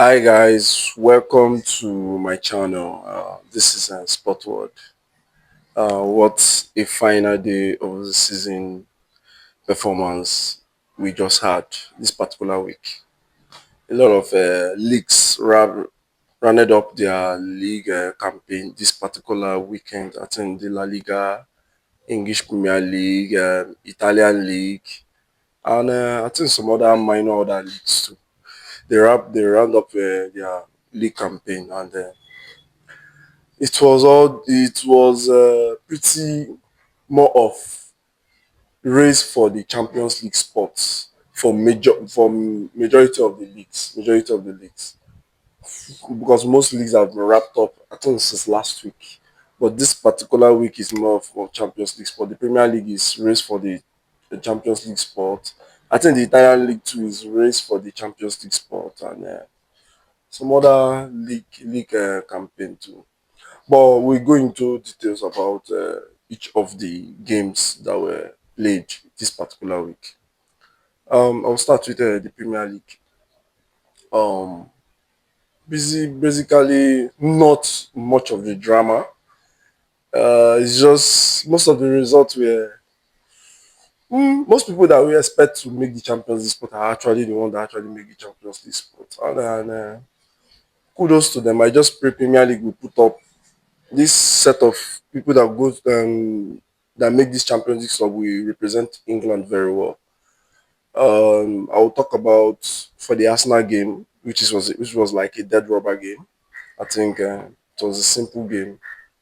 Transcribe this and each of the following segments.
Hi guys, welcome to my channel. This is Sport World. What a final day of the season performance we just had this particular week. A lot of leagues rounded up their league campaign this particular weekend. I think the La Liga, English Premier League, Italian League, and I think some other minor other leagues too. They round up their league campaign and. It was pretty more of race for the Champions League spots for majority of the leagues because most leagues have been wrapped up I think since last week, but this particular week is more for Champions League spot. The Premier League is race for the Champions League spot. I think the Italian League too is race for the Champions League spot and some other league campaign too. But we go into details about each of the games that were played this particular week. I'll start with the Premier League. Um, basically, not much of the drama. It's just most of the results were. Most people that we expect to make the Champions League spot are actually the one that actually make the Champions League spot. And kudos to them. I just pray Premier League will put up this set of people that make this Champions League sub will represent England very well. I will talk about for the Arsenal game, which was like a dead rubber game. I think it was a simple game.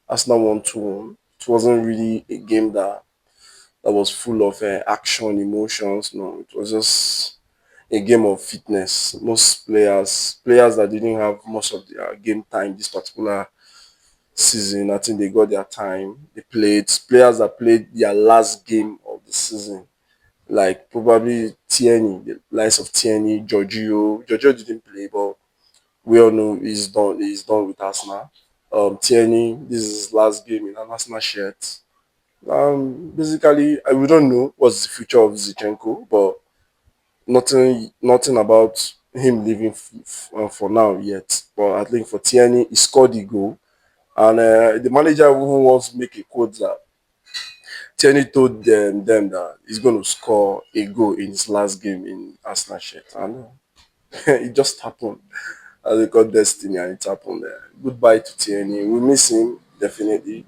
Arsenal won 2-1. It wasn't really a game that was full of action, emotions. No, it was just a game of fitness. Most players that didn't have much of their game time this particular season. I think they got their time. They played players that played their last game of the season, like probably Tierney, the likes of Tierney, Giorgio. Giorgio didn't play, but we all know he's done. He's done with Arsenal. Tierney, this is his last game in an Arsenal shirt. Basically, we don't know what's the future of Zichenko, but nothing about him leaving for now yet. But I think for Tierney, he scored the goal. And the manager who wants to make a quote that Tierney told them that he's going to score a goal in his last game in Arsenal shirt. And it just happened. As they call destiny, and it happened there. Goodbye to Tierney. We miss him, definitely.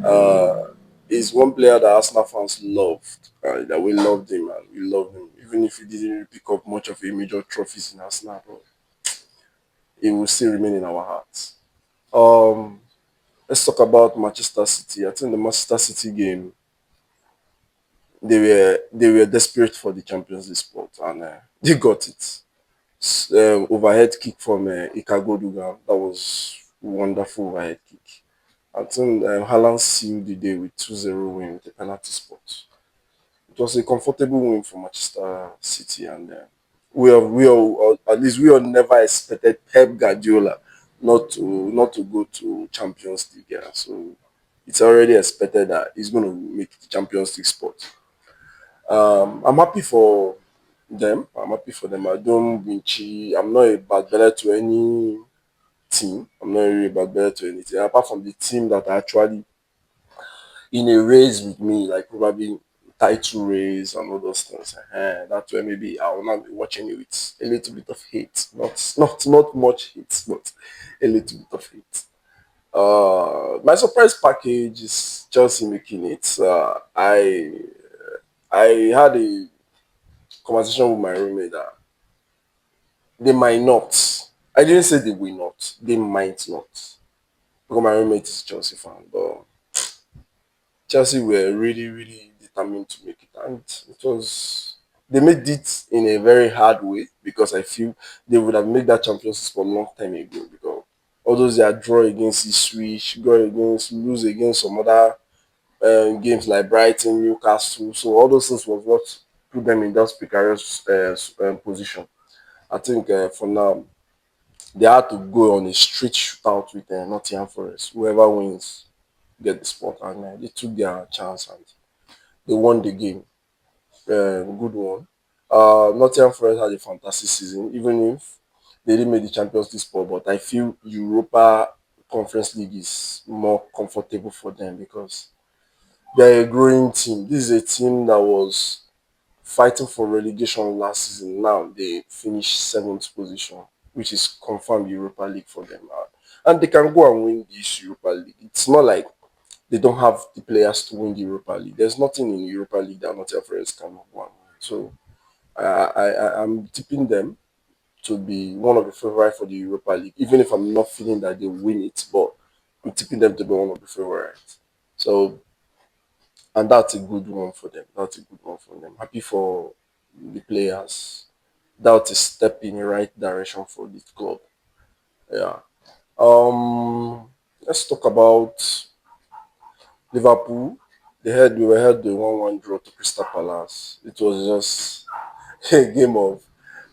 Uh, he's one player that Arsenal fans loved, that we loved him and we love him. Even if he didn't really pick up much of a major trophies in Arsenal, but he will still remain in our hearts. Um, let's talk about Manchester City. I think the Manchester City game, they were desperate for the Champions League spot, and they got it. Overhead kick from Ikagoduga. That was wonderful overhead kick. I think Haaland sealed the day with 2-0 win with a penalty spot. It was a comfortable win for Manchester City, and we all at least we all never expected Pep Guardiola not to go to Champions League. Yeah. So it's already expected that he's going to make the Champions League spot. I'm happy for them. I'm happy for them. I don't Vinci. I'm not a bad belly to any team. I'm not really a bad belly to anything. Apart from the team that are actually in a race with me, like probably title race and all those things. That's where maybe I will not be watching it with a little bit of hate. Not much hate, but a little bit of hate. My surprise package is Chelsea making it. I had a conversation with my roommate that they might not. I didn't say they will not. They might not. Because my roommate is Chelsea fan, but Chelsea were really, really determined to make it, and it was they made it in a very hard way because I feel they would have made that Champions League for a long time ago. Because all those their draw against Ipswich, draw against, lose against some other games like Brighton, Newcastle, so all those things was what put them in that precarious position. I think for now they had to go on a straight shootout with Nottingham Forest. Whoever wins get the spot, and they took their chance and they won the game. Good one. Nottingham Forest had a fantastic season, even if They didn't make the Champions League spot, but I feel Europa Conference League is more comfortable for them because they're a growing team. This is a team that was fighting for relegation last season. Now they finished seventh position, which is confirmed Europa League for them. And they can go and win this Europa League. It's not like they don't have the players to win the Europa League. There's nothing in Europa League that Nottingham Forest cannot win. So I'm tipping them to be one of the favorites for the Europa League, even if I'm not feeling that they win it, but I'm tipping them to be one of the favorites. So, and that's a good one for them. That's a good one for them. Happy for the players. That's a step in the right direction for this club. Yeah. Let's talk about Liverpool. We were held the 1-1 draw to Crystal Palace. It was just a game of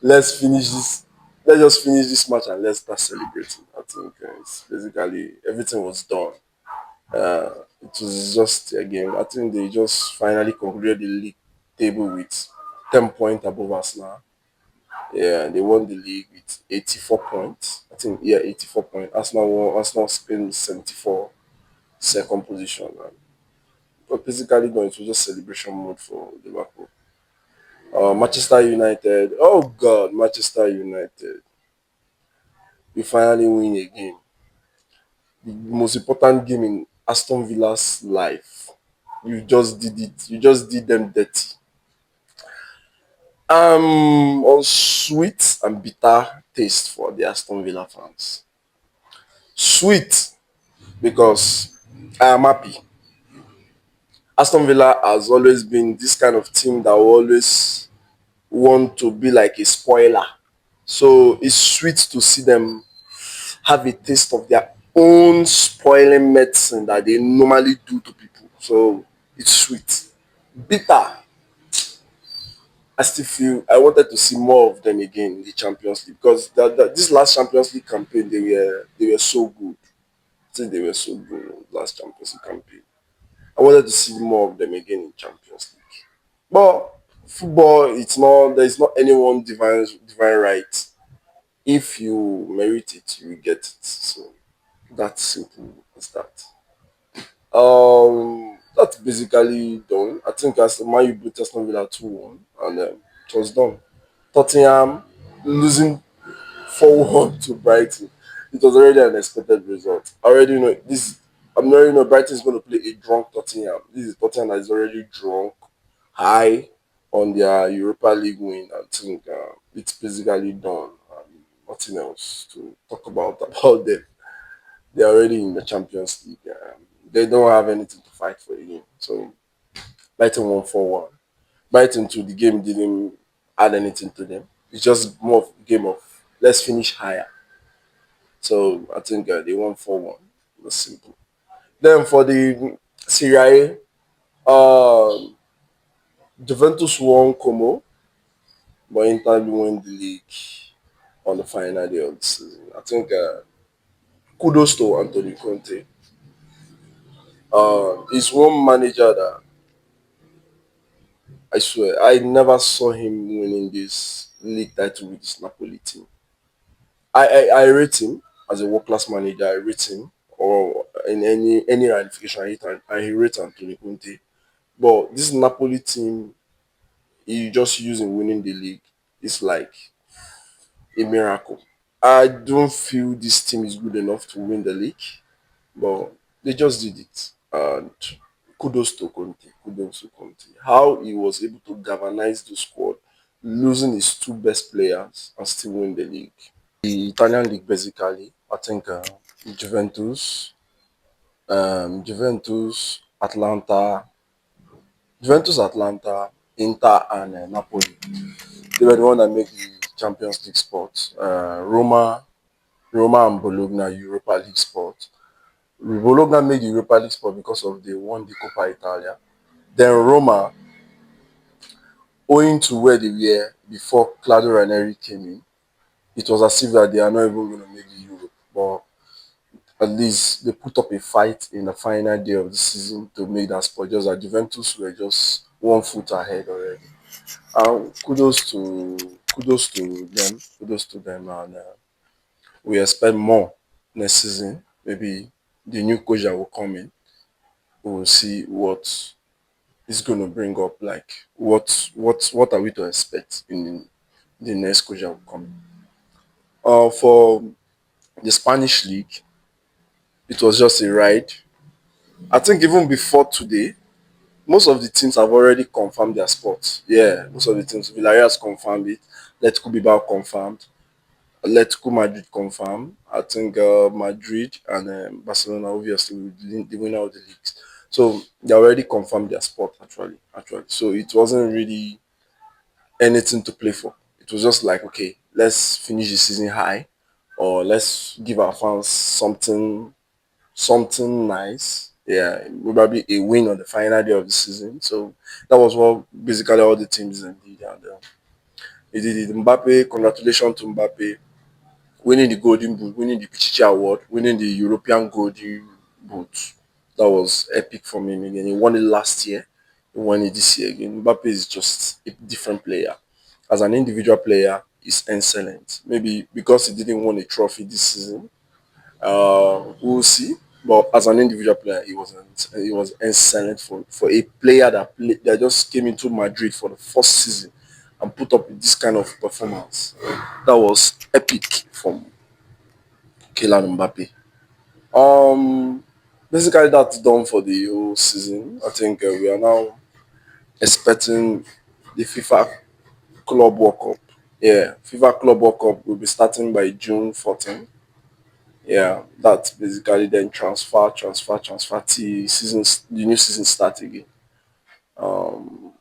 let's finish this. Let's just finish this match and let's start celebrating. I think it's basically everything was done. It was just a game. I think they just finally concluded the league table with 10 points above Arsenal. Yeah, they won the league with 84 points. I think, yeah, 84 points. Arsenal won, Arsenal spent 74, second position. But basically, no, it was just celebration mode for Liverpool. Manchester United. Oh God, Manchester United. We finally win again. The most important game in Aston Villa's life. You just did it. You just did them dirty. On sweet and bitter taste for the Aston Villa fans. Sweet because I am happy. Aston Villa has always been this kind of team that will always want to be like a spoiler. So it's sweet to see them have a taste of their own spoiling medicine that they normally do to people. So it's sweet. Bitter. I still feel I wanted to see more of them again in the Champions League because this last Champions League campaign they were so good. I think they were so good in the last Champions League campaign. I wanted to see more of them again in Champions League. But football, it's not there is not anyone divine right. If you merit it, you will get it. So that's simple as that. That's basically done. I think as Man U beat Aston Villa 2-1 and it was done. Tottenham losing 4-1 to Brighton. It was already an expected result. I already know this. I'm already know Brighton is going to play a drunk Tottenham. This is Tottenham that is already drunk, high on their Europa League win. I think it's basically done. Nothing else to talk about them. They're already in the Champions League. They don't have anything to fight for again. So Brighton won 4-1. Brighton too, the game didn't add anything to them. It's just more of a game of let's finish higher. So I think they won 4-1. It was simple. Then for the Serie A, Juventus won Como, but Inter won the league on the final day of the season. I think kudos to Antonio Conte. He's one manager that I swear I never saw him winning this league title with this Napoli team. I rate him as a world class manager. I rate him or in any ramification. I rate Antonio Conte. But this Napoli team, he just using winning the league. It's like a miracle. I don't feel this team is good enough to win the league, but they just did it. And kudos to Conte. Kudos to Conte. How he was able to galvanize the squad, losing his two best players and still win the league. The Italian league, basically, I think Juventus, Juventus, Atlanta, Inter, and Napoli. They were the one that make the Champions League spot. Roma and Bologna Europa League spot. Bologna made the Europa League spot because of they won the Coppa Italia. Then Roma, owing to where they were before Claudio Ranieri came in, it was as if that they are not even going to make the Europe. But at least they put up a fight in the final day of the season to make that spot. Just that Juventus were just 1 foot ahead already. Kudos to them. Kudos to them. And We expect more next season. Maybe the new coach that will come in, we will see what is going to bring up. Like what are we to expect in the next coach that will come in? For the Spanish league, it was just a ride. I think even before today, most of the teams have already confirmed their spots. Yeah, most of the teams. Villarreal has confirmed it. Atletico Bilbao confirmed. Atletico Madrid confirmed. I think Madrid and Barcelona obviously will be the winner of the leagues. So they already confirmed their spot actually. So it wasn't really anything to play for. It was just like, okay, let's finish the season high, or let's give our fans something nice. Yeah, probably a win on the final day of the season. So that was what basically all the teams did. And he did it. Mbappe, congratulations to Mbappe, winning the Golden Boot, winning the Pichichi Award, winning the European Golden Boot. That was epic for him again. He won it last year. He won it this year again. Mbappe is just a different player. As an individual player, he's excellent. Maybe because he didn't win a trophy this season, we'll see. But as an individual player, he was excellent for a player that just came into Madrid for the first season and put up with this kind of performance. That was epic from Kylian Mbappe. Um, Basically that's done for the whole season. I think we are now expecting the FIFA Club World Cup. Yeah, FIFA Club World Cup will be starting by June 14th. Yeah, that's basically then transfer till the new season start again. Um,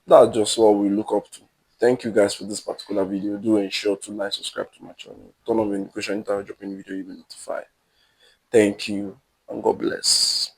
that's just what we look up to. Thank you guys for this particular video. Do ensure to like, subscribe to my channel, turn on the notification, anytime I drop any video, you'll be notified. Thank you and God bless.